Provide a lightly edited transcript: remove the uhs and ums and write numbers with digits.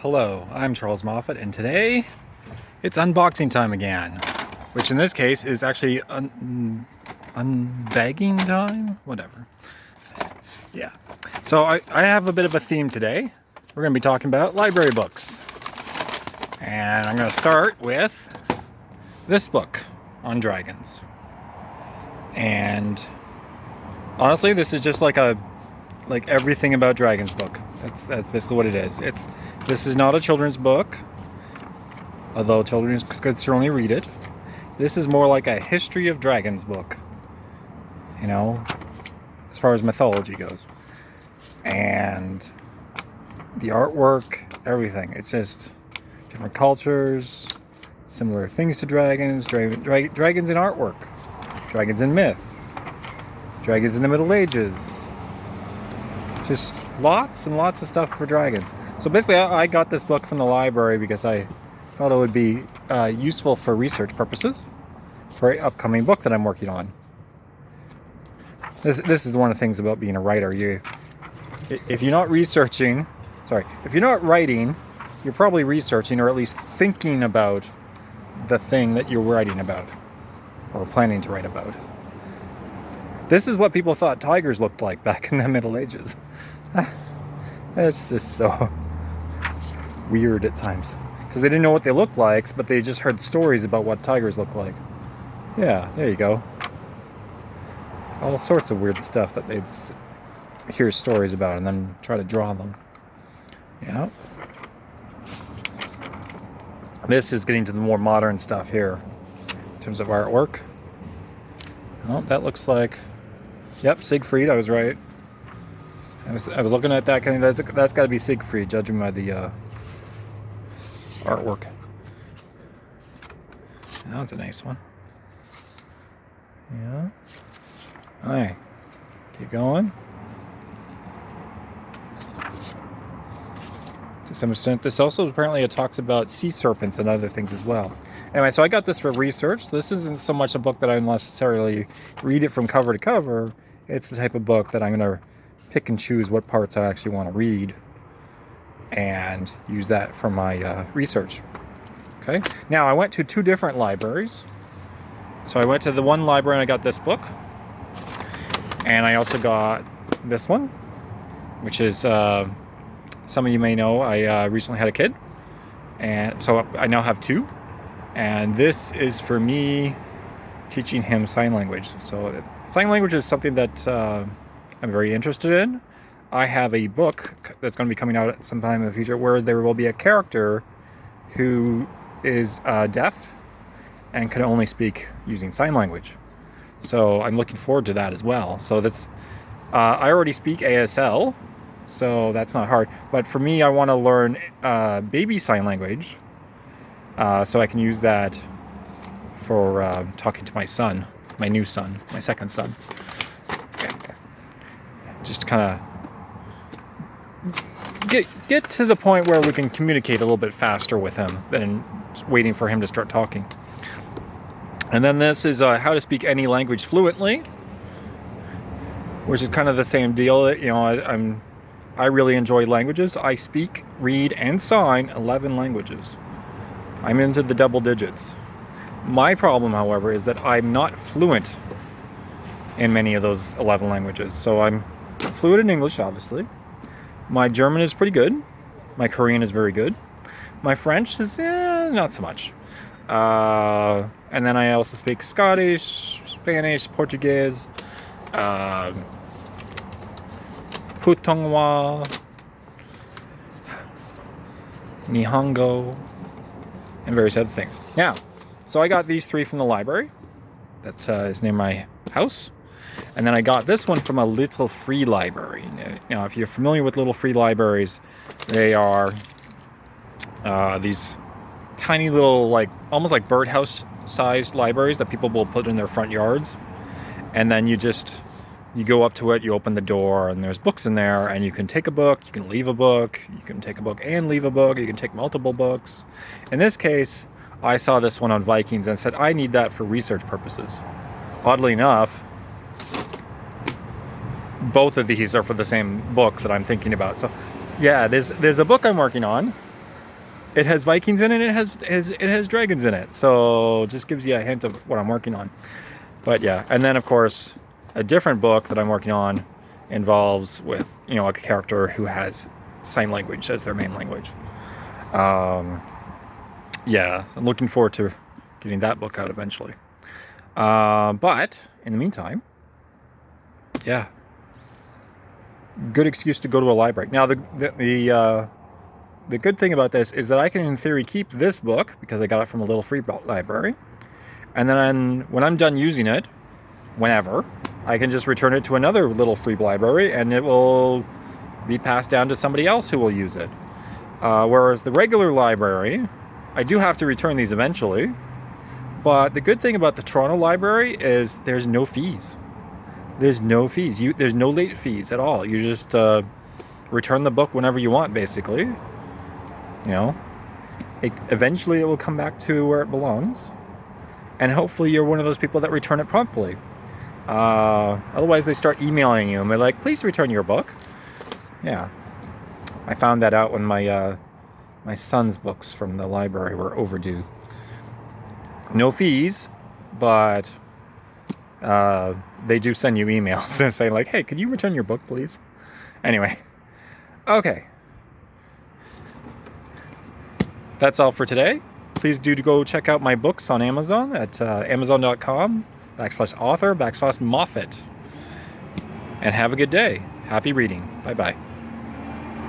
Hello, I'm Charles Moffat, and today it's unboxing time again, which in this case is actually unbagging time? Whatever. Yeah. So I have a bit of a theme today. We're going to be talking about library books. And I'm going to start with this book on dragons. And honestly, this is just like everything about dragons book. That's basically what it is. This is not a children's book, although children could certainly read it. This is more like a history of dragons book, you know, as far as mythology goes. And the artwork, everything. It's just different cultures, similar things to dragons, dragons in artwork, dragons in myth, dragons in the Middle Ages. Just lots and lots of stuff for dragons. So basically I got this book from the library because I thought it would be useful for research purposes for an upcoming book that I'm working on. This is one of the things about being a writer. If you're not writing, you're probably researching or at least thinking about the thing that you're writing about or planning to write about. This is what people thought tigers looked like back in the Middle Ages. It's just so weird at times. Because they didn't know what they looked like, but they just heard stories about what tigers look like. Yeah, there you go. All sorts of weird stuff that they'd hear stories about and then try to draw them. Yeah. This is getting to the more modern stuff here in terms of artwork. Oh, that looks like... Yep, Siegfried, I was right. I was looking at that, that's got to be Siegfried, judging by the artwork. That's a nice one. Yeah. Alright, keep going. To some extent, this also apparently it talks about sea serpents and other things as well. Anyway, so I got this for research. This isn't so much a book that I necessarily read it from cover to cover. It's the type of book that I'm going to pick and choose what parts I actually want to read and use that for my research. Okay. Now, I went to two different libraries. So I went to the one library and I got this book. And I also got this one, which is, some of you may know, I recently had a kid. And so I now have two. And this is for me teaching him sign language. So sign language is something that I'm very interested in. I have a book that's going to be coming out sometime in the future where there will be a character who is deaf and can only speak using sign language. So I'm looking forward to that as well. So that's I already speak ASL, so that's not hard. But for me, I want to learn baby sign language, so I can use that for talking to my son, my new son, my second son. Just kind of get to the point where we can communicate a little bit faster with him than waiting for him to start talking. And then this is how to speak any language fluently, which is kind of the same deal. You know, I really enjoy languages. I speak, read, and sign 11 languages. I'm into the double digits. My problem, however, is that I'm not fluent in many of those 11 languages. So I'm fluent in English, obviously. My German is pretty good. My Korean is very good. My French is not so much. And then I also speak Scottish, Spanish, Portuguese, Putonghua, Nihongo, and various other things. Now, so I got these three from the library. That is near my house. And then I got this one from a Little Free Library. Now, if you're familiar with Little Free Libraries, they are these tiny little, almost like birdhouse-sized libraries that people will put in their front yards. And then you go up to it, you open the door, and there's books in there, and you can take a book, you can leave a book, you can take a book and leave a book, you can take multiple books. In this case, I saw this one on Vikings and said, I need that for research purposes. Oddly enough, both of these are for the same book that I'm thinking about. So yeah, there's a book I'm working on it has Vikings in it, and it has dragons in it. So it just gives you a hint of what I'm working on. But yeah, and then of course, a different book that I'm working on involves with, you know, like a character who has sign language as their main language. Yeah, I'm looking forward to getting that book out eventually. But in the meantime, yeah, good excuse to go to a library. Now, the good thing about this is that I can, in theory, keep this book because I got it from a little free library, and then when I'm done using it, whenever, I can just return it to another little free library, and it will be passed down to somebody else who will use it. Whereas the regular library, I do have to return these eventually, but the good thing about the Toronto library is there's no fees. There's no fees. There's no late fees at all. You just return the book whenever you want, basically. You know, eventually it will come back to where it belongs, and hopefully you're one of those people that return it promptly. Otherwise, they start emailing you and they're like, "Please return your book." Yeah, I found that out when my son's books from the library were overdue. No fees, but they do send you emails and say like, "Hey, could you return your book, please?" Anyway, okay. That's all for today. Please do go check out my books on Amazon at amazon.com/author/Moffat. And have a good day. Happy reading. Bye-bye.